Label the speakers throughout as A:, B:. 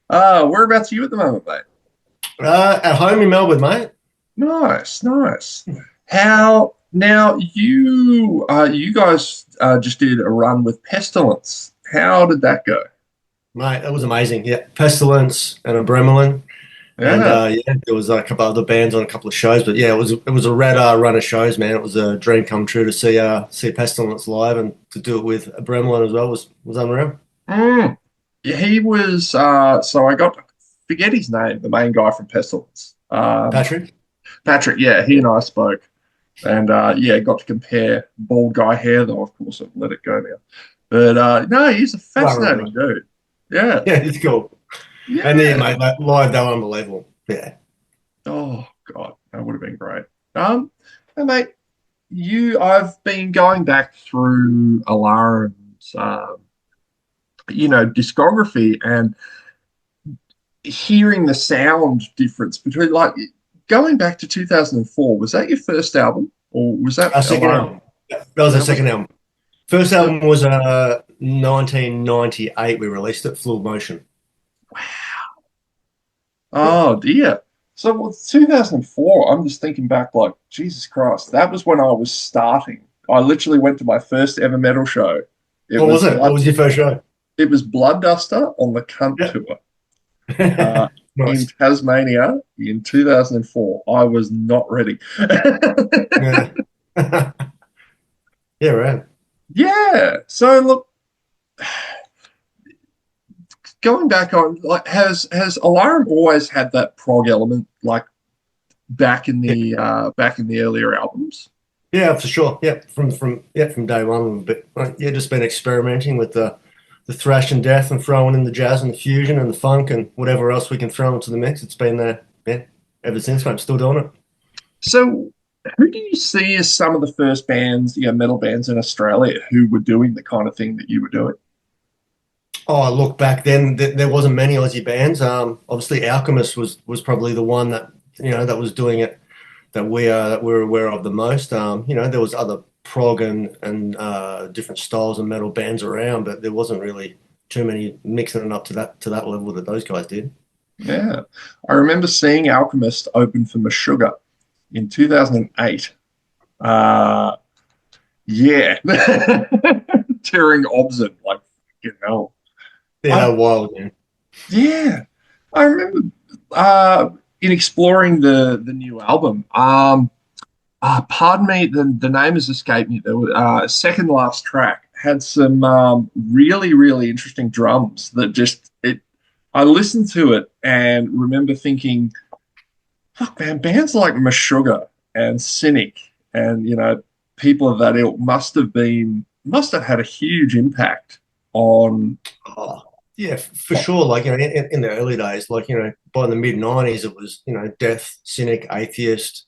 A: Whereabouts are you at the moment, mate?
B: At home in Melbourne, mate.
A: Nice, nice. How now you guys just did a run with Pestilence. How did that go?
B: Mate, that was amazing. Yeah, Pestilence and a Bremelin, and
A: Yeah.
B: yeah, there was a couple other bands on a couple of shows. But yeah, it was a rad run of shows, man. It was a dream come true to see Pestilence live and to do it with a Bremelin as well was unreal.
A: Mm. Yeah, he was so I got forget his name, the main guy from Pestilence.
B: Patrick.
A: Patrick, yeah, he and I spoke and yeah, got to compare bald guy hair though, of course I've let it go now. But no, he's a
B: Right.
A: fascinating dude. Yeah.
B: Yeah, it's cool. And yeah,
A: Yeah.
B: mate, like, live they were unbelievable. Yeah.
A: Oh God, that would have been great. And mate, I've been going back through Alarum's, discography and hearing the sound difference between like going back to 2004. Was that your first album, or was that
B: Our second
A: Alarm?
B: album. Yeah, that was our
A: That was
B: second album. First
A: so.
B: album was 1998. We released it, Full Motion. Yeah.
A: Oh dear. So with 2004, I'm just thinking back like, Jesus Christ, that was when I was starting. I literally went to my first ever metal show. It
B: What
A: was
B: was it? What
A: Blood
B: was your first show?
A: it was Blood Duster on the Cunt
B: Yeah.
A: tour uh, in
B: Nice.
A: Tasmania in 2004. I was not ready.
B: Yeah. Yeah, right.
A: Yeah. So look, going back on like has Alarum always had that prog element like
B: Yeah.
A: back in the earlier albums?
B: Yeah, for sure. Yeah, from day one. But yeah, just been experimenting with the thrash and death and throwing in the jazz and the fusion and the funk and whatever else we can throw into the mix. It's been there, yeah, ever since. I'm still doing it.
A: So who do you see as some of the first bands, metal bands in Australia who were doing the kind of thing that you were doing?
B: Oh, look, back then there wasn't many Aussie bands. Obviously, Alchemist was probably the one that that was doing it that we're aware of the most. There was other prog and different styles of metal bands around, but there wasn't really too many mixing it up to that level that those guys did.
A: Yeah. I remember seeing Alchemist open for Meshuggah in 2008. Uh, yeah. Tearing Obscene, like, you know.
B: Yeah,
A: I,
B: they were wild, man.
A: yeah. I remember in exploring the new album. Pardon me, the name has escaped me. The second last track had some really, really interesting drums that just it. I listened to it and remember thinking, "Fuck, man, bands like Meshuggah and Cynic and people of that ilk must have had a huge impact on."
B: Oh, yeah, for sure. Like in the early days, like by the mid 90s, it was Death, Cynic, Atheist,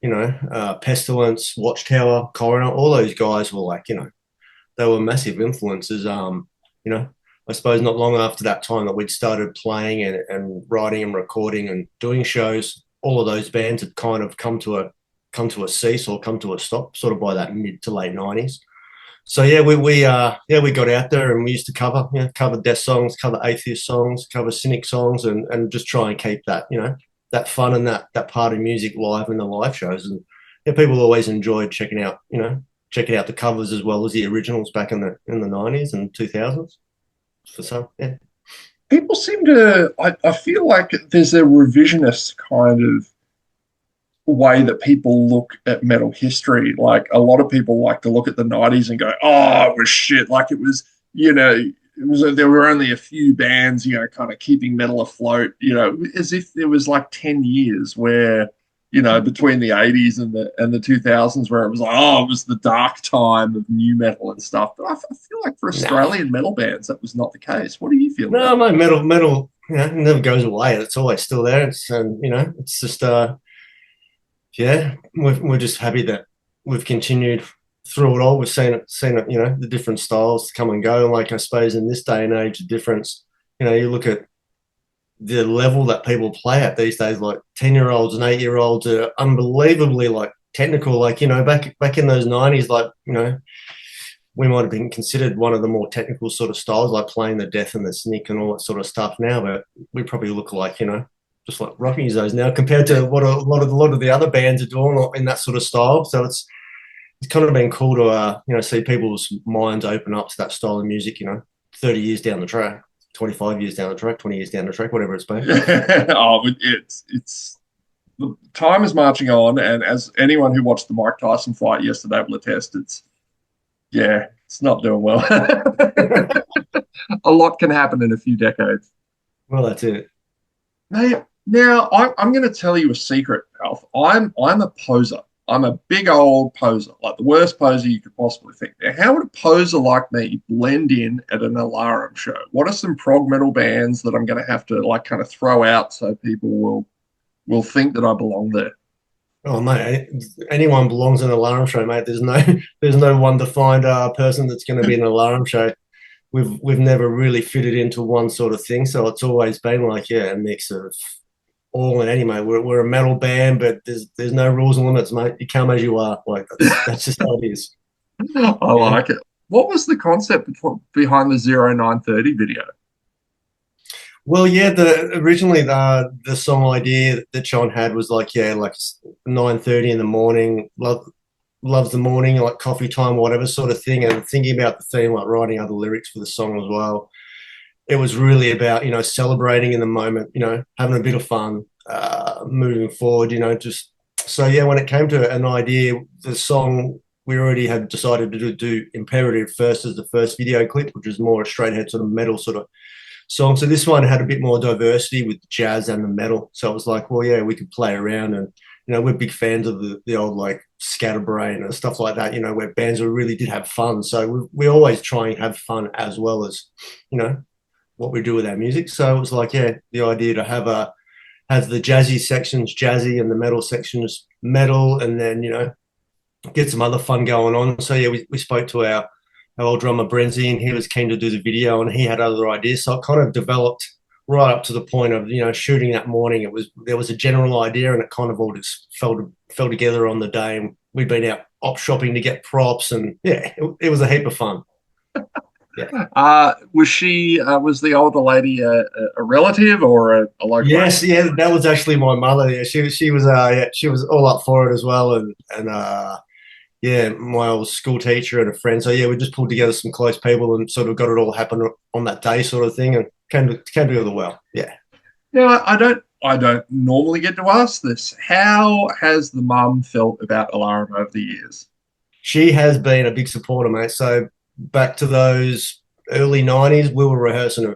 B: Pestilence, Watchtower, Coroner. All those guys were like they were massive influences. You know, I suppose not long after that time that we'd started playing and writing and recording and doing shows, all of those bands had kind of come to a cease or come to a stop, sort of by that mid to late 90s. So yeah, we got out there and we used to cover death songs, cover atheist songs, cover cynic songs, and just try and keep that that fun and that part of music live in the live shows. And yeah, people always enjoyed checking out the covers as well as the originals back in the 90s and 2000s. For some, yeah.
A: People seem to. I feel like there's a revisionist kind of way that people look at metal history. Like a lot of people like to look at the 90s and go, "Oh, it was shit." Like it was, it was there were only a few bands, kind of keeping metal afloat. As if there was like 10 years where, between the 80s and the 2000s, where it was like, oh, it was the dark time of new metal and stuff. But I feel like for
B: Nah,
A: Australian metal bands, that was not the case. What do you feel
B: no,
A: about
B: no, metal, it never goes away. It's always still there. It's just yeah, we're just happy that we've continued through it all. We've seen it, the different styles come and go. And like I suppose in this day and age, the difference, you look at the level that people play at these days, like 10-year-olds and 8-year-olds are unbelievably like technical. Like, back in those 90s, like, we might have been considered one of the more technical sort of styles, like playing the death and the snick and all that sort of stuff now, but we probably look like, just like rock musos now compared to what a lot of the other bands are doing in that sort of style. So it's kind of been cool to see people's minds open up to that style of music, 30 years down the track, 25 years down the track, 20 years down the track, whatever it's been.
A: Oh, it's the time is marching on, and as anyone who watched the Mike Tyson fight yesterday will attest, it's not doing well. A lot can happen in a few decades.
B: Well, that's it.
A: Now I'm going to tell you a secret, Alf. I'm a poser. I'm a big old poser, like the worst poser you could possibly think. Now, how would a poser like me blend in at an ALARUM show? What are some prog metal bands that I'm going to have to like kind of throw out so people will think that I belong there?
B: Oh mate, anyone belongs in an ALARUM show, mate. There's no one defined person that's going to be in an ALARUM show. We've never really fitted into one sort of thing, so it's always been like a mix of all and any, mate. We're a metal band, but there's no rules and limits, mate. You come as you are. Like that's just how it is.
A: I like it. What was the concept behind the 0930 video?
B: Well, yeah, originally the song idea that John had was like 9:30 in the morning, loves the morning, like coffee time, whatever sort of thing, and thinking about the theme, like writing other lyrics for the song as well. It was really about celebrating in the moment, having a bit of fun, moving forward, just so yeah. When it came to an idea, the song we already had decided to do Imperative first as the first video clip, which was more a straight ahead sort of metal sort of song. So this one had a bit more diversity with the jazz and the metal. So it was like, well, yeah, we could play around, and we're big fans of the old like Scatterbrain and stuff like that. Where bands really did have fun. So we always try and have fun as well as what we do with our music. So it was like, yeah, the idea to have the jazzy sections jazzy and the metal sections metal, and then get some other fun going on. So yeah, we spoke to our old drummer Brenzy, and he was keen to do the video, and he had other ideas. So it kind of developed right up to the point of shooting that morning. There was a general idea, and it kind of all just fell together on the day. And we'd been out op shopping to get props, and yeah, it was a heap of fun.
A: Yeah. Was the older lady a relative or a local?
B: Yes, yeah, that was actually my mother. Yeah, she was all up for it as well, and yeah, my old school teacher and a friend. So yeah, we just pulled together some close people and sort of got it all happen on that day, sort of thing, and came together well. Yeah.
A: Yeah, I don't normally get to ask this. How has the mum felt about ALARUM over the years?
B: She has been a big supporter, mate. So back to those early 90s, we were rehearsing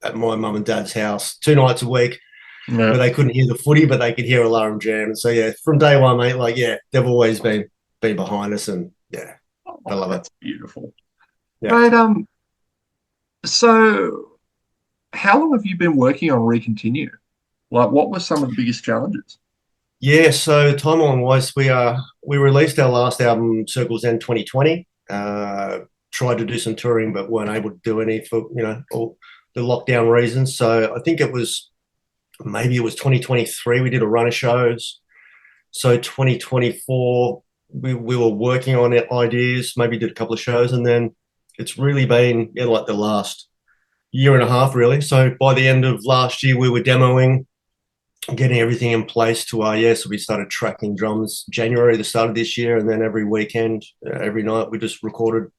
B: at my mum and dad's house 2 nights a week. Yeah. Where they couldn't hear the footy, but they could hear ALARUM jam. And so yeah, from day one, mate, like yeah, they've always been behind us, and yeah, I love it.
A: That's beautiful. Yeah. But so how long have you been working on Recontinue? Like, what were some of the biggest challenges?
B: Yeah, so timeline wise, we released our last album, Circles End 2020. Tried to do some touring, but weren't able to do any for all the lockdown reasons. So I think maybe it was 2023. We did a run of shows. So 2024, we were working on ideas. Maybe did a couple of shows, and then it's really been like the last year and a half, really. So by the end of last year, we were demoing, getting everything in place to so we started tracking drums January, the start of this year, and then every weekend, every night, we just recorded,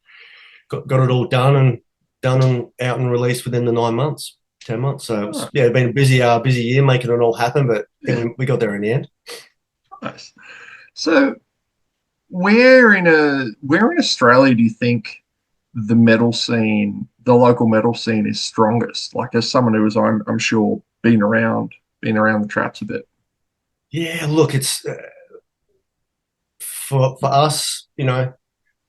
B: got it all done and out and released within the 9 months, 10 months. So it's been a busy year making it all happen, but we got there in the end.
A: Nice. So where in Australia do you think the local metal scene is strongest? Like, as someone who is, I'm sure, been around the traps a bit.
B: Yeah, look, it's for us,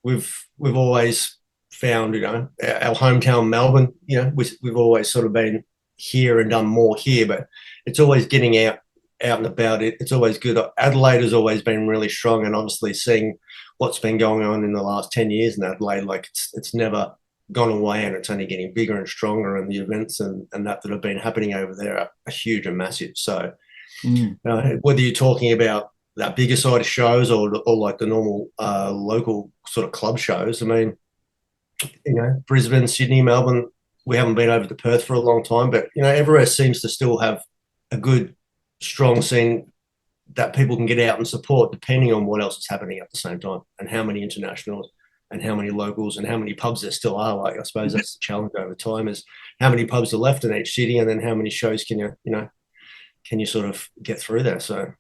B: we've always found, our hometown Melbourne, we've always sort of been here and done more here, but it's always getting out and about. It's always good. Adelaide has always been really strong, and obviously seeing what's been going on in the last 10 years in Adelaide, like it's never gone away, and it's only getting bigger and stronger, and the events and that have been happening over there are huge and massive. So whether you're talking about that bigger side of shows or like the normal local sort of club shows, I mean, Brisbane, Sydney, Melbourne. We haven't been over to Perth for a long time, but everywhere seems to still have a good, strong scene that people can get out and support, depending on what else is happening at the same time, and how many internationals, and how many locals, and how many pubs there still are. Like, I suppose that's the challenge over time: is how many pubs are left in each city, and then how many shows can you sort of get through there. So.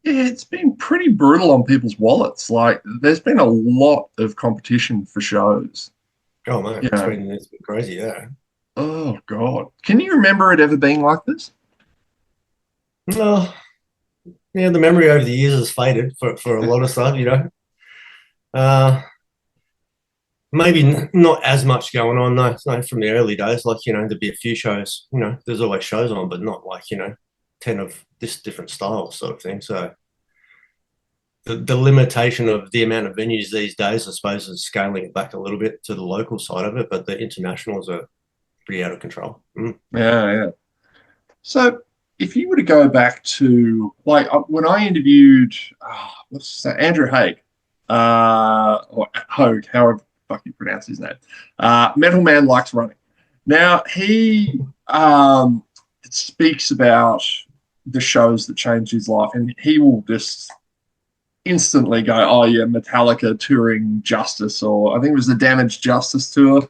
A: Yeah, it's been pretty brutal on people's wallets. Like, there's been a lot of competition for shows.
B: Oh man,
A: You know,
B: it's been crazy. Yeah.
A: oh God, can you remember it ever being like this?
B: No, yeah, the memory over the years has faded for a lot of stuff. Uh, maybe not as much going on. No, it's not from the early days. Like, there'd be a few shows. There's always shows on, but not like 10 of this different styles sort of thing. So the limitation of the amount of venues these days, I suppose, is scaling it back a little bit to the local side of it. But the internationals are pretty out of control.
A: Yeah, yeah. So, if you were to go back to like when I interviewed, what's that, Andrew Haig, or Hogue, however the fuck you pronounce his name, Metal Man Likes Running. Now he speaks about the shows that changed his life, and he will just instantly go, "Oh yeah, Metallica touring Justice," or I think it was the Damaged Justice tour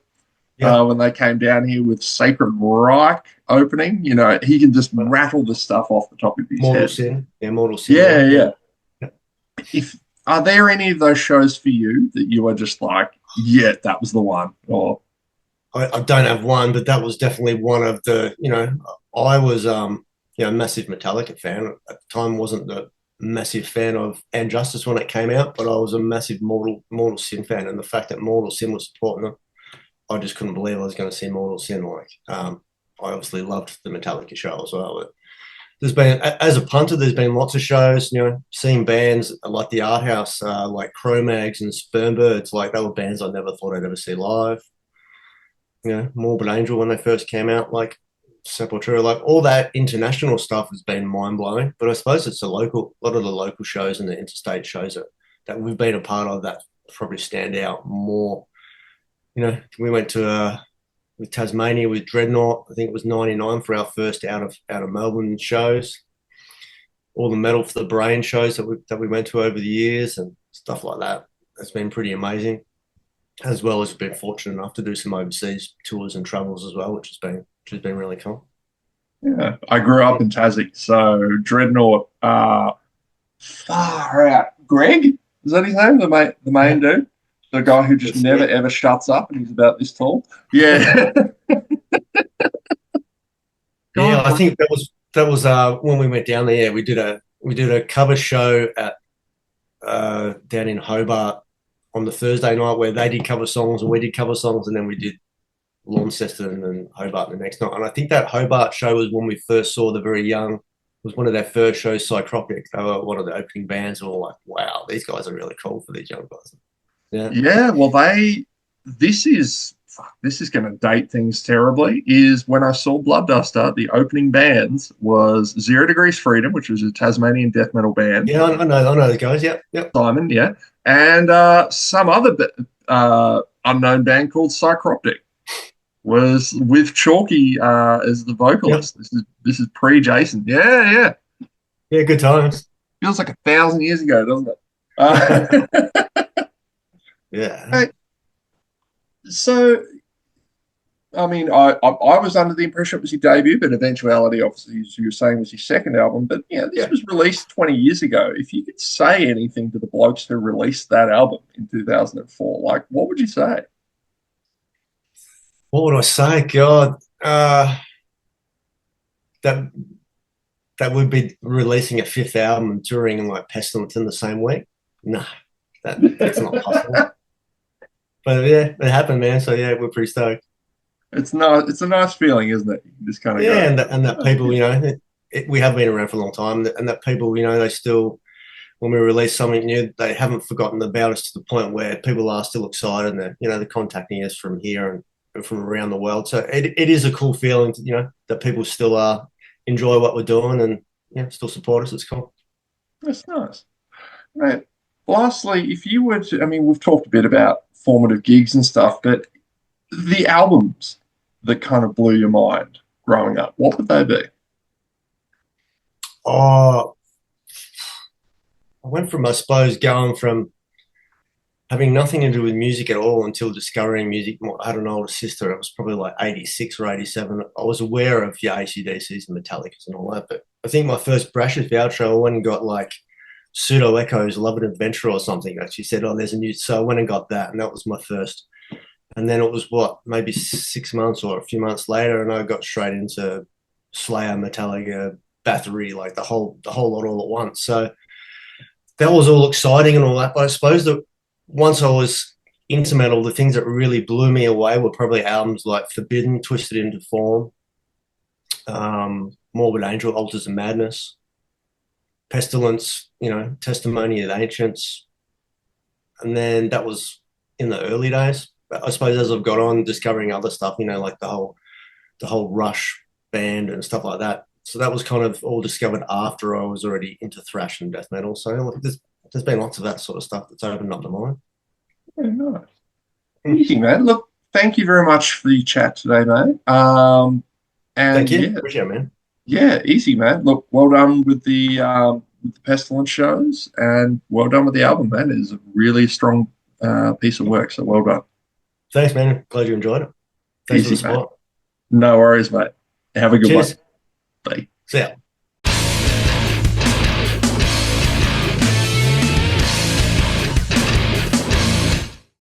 B: Yeah,
A: when they came down here with Sacred Reich opening. He can just rattle the stuff off the top of his
B: Mortal
A: head.
B: Sin. Yeah, Mortal Sin.
A: Yeah,
B: Yeah,
A: yeah. If Are there any of those shows for you that you are just like, yeah, that was the one? Or
B: I don't have one, but that was definitely one of the. I was a massive Metallica fan at the time. Wasn't the massive fan of And Justice when it came out, but I was a massive Mortal Sin fan, and the fact that Mortal Sin was supporting them, I just couldn't believe I was going to see Mortal Sin. Like, I obviously loved the Metallica show as well. But there's been, as a punter, there's been lots of shows. Seeing bands like the Art House, like Cro-Mags and Spermbirds, like they were bands I never thought I'd ever see live. Morbid Angel when they first came out, like Sepultura, like all that international stuff has been mind blowing. But I suppose it's a lot of the local shows and the interstate shows that we've been a part of that probably stand out more. We went to with Tasmania with Dreadnought. I think it was '99 for our first out of Melbourne shows. All the Metal for the Brain shows that we went to over the years and stuff like that. It's been pretty amazing, as well as been fortunate enough to do some overseas tours and travels as well, which has been really cool.
A: yeah, I grew up in Tassie, so Dreadnought, far out. Greg, is that his name? The main
B: Yeah,
A: dude, the guy who just
B: that's
A: never
B: it.
A: ever shuts up, and he's about this tall. Yeah,
B: Yeah,
A: God,
B: I think that was when we went down there. Yeah, we did a cover show at down in Hobart on the Thursday night where they did cover songs and we did cover songs, and then we did Launceston and Hobart the next night. And I think that Hobart show was when we first saw the very young. It was one of their first shows, Psychropic. They were one of the opening bands, and we were like, "Wow, these guys are really cool for these young guys." Yeah,
A: yeah. Well, this is going to date things terribly. Is when I saw Bloodduster, the opening bands was Zero Degrees Freedom, which was a Tasmanian death metal band.
B: yeah, I know the guys. Yep, yep.
A: Simon, yeah, and some other unknown band called Psychroptic was with Chalky as the
B: Yep.
A: vocalist. This is pre Jason. Yeah, yeah.
B: Yeah, good times.
A: Feels like 1,000 years ago, doesn't it? Uh,
B: Yeah.
A: hey, so, I mean, I was under the impression it was your debut, but eventuality, obviously, as you were saying, was your second album. But yeah, this
B: Yeah.
A: was released 20 years ago. If you could say anything to the blokes who released that album in 2004, like, what would you say?
B: What would I say? God, that that would be releasing a fifth album and touring like Pestilence in the same week. No, that's not possible. But yeah, it happened, man. So yeah, we're pretty stoked.
A: It's not. It's a nice feeling, isn't it? You can just kind of
B: Yeah,
A: go,
B: and that
A: "Oh,
B: people, we have been around for a long time, and that people, they still, when we release something new, they haven't forgotten about us to the point where people are still excited, and they're contacting us from here and from around the world. So it is a cool feeling, that people still enjoy what we're doing and still support us. It's cool.
A: that's nice." Right. Lastly, if you were to, I mean, we've talked a bit about formative gigs and stuff, but the albums that kind of blew your mind growing up, what would they be?
B: Oh, I went from, I suppose, going from having nothing to do with music at all until discovering music. I had an older sister. It was probably like 86 or 87. I was aware of your AC/DCs and Metallicas and all that. But I think my first brush with the outro, I went and got like Pseudo Echo's Love and Adventure or something. Like she said, oh, there's a new. So I went and got that. And that was my first. And then it was what, maybe 6 months or a few months later. And I got straight into Slayer, Metallica, Bathory, like the whole lot all at once. So that was all exciting and all that. But I suppose that once I was into metal, the things that really blew me away were probably albums like Forbidden, Twisted into Form, Morbid Angel, Altars of Madness, Pestilence, Testimony of the Ancients. And then that was in the early days. But I suppose as I've got on, discovering other stuff, like the whole Rush band and stuff like that. So that was kind of all discovered after I was already into thrash and death metal. So like, there's been lots of that sort of stuff that's opened up the mind.
A: Yeah, nice. Easy, man. Look, thank you very much for the chat today, mate. And
B: Thank you.
A: yeah,
B: Appreciate it, man.
A: yeah, easy, man. Look, well done with the Pestilence shows, and well done with the album, man. It is a really strong piece of work. So well done.
B: Thanks, man. Glad you enjoyed it. Thanks for the
A: Easy, man.
B: support.
A: No worries, mate. Have a good one.
B: Cheers.
A: Bye.
B: See ya.